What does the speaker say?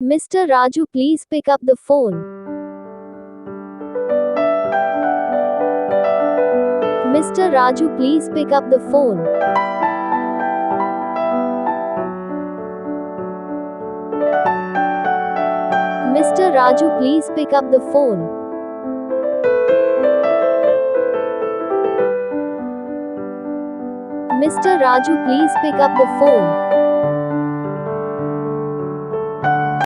Mr. Raju, please pick up the phone. Mr. Raju, please pick up the phone. Mr. Raju, please pick up the phone. Mr. Raju, please pick up the phone.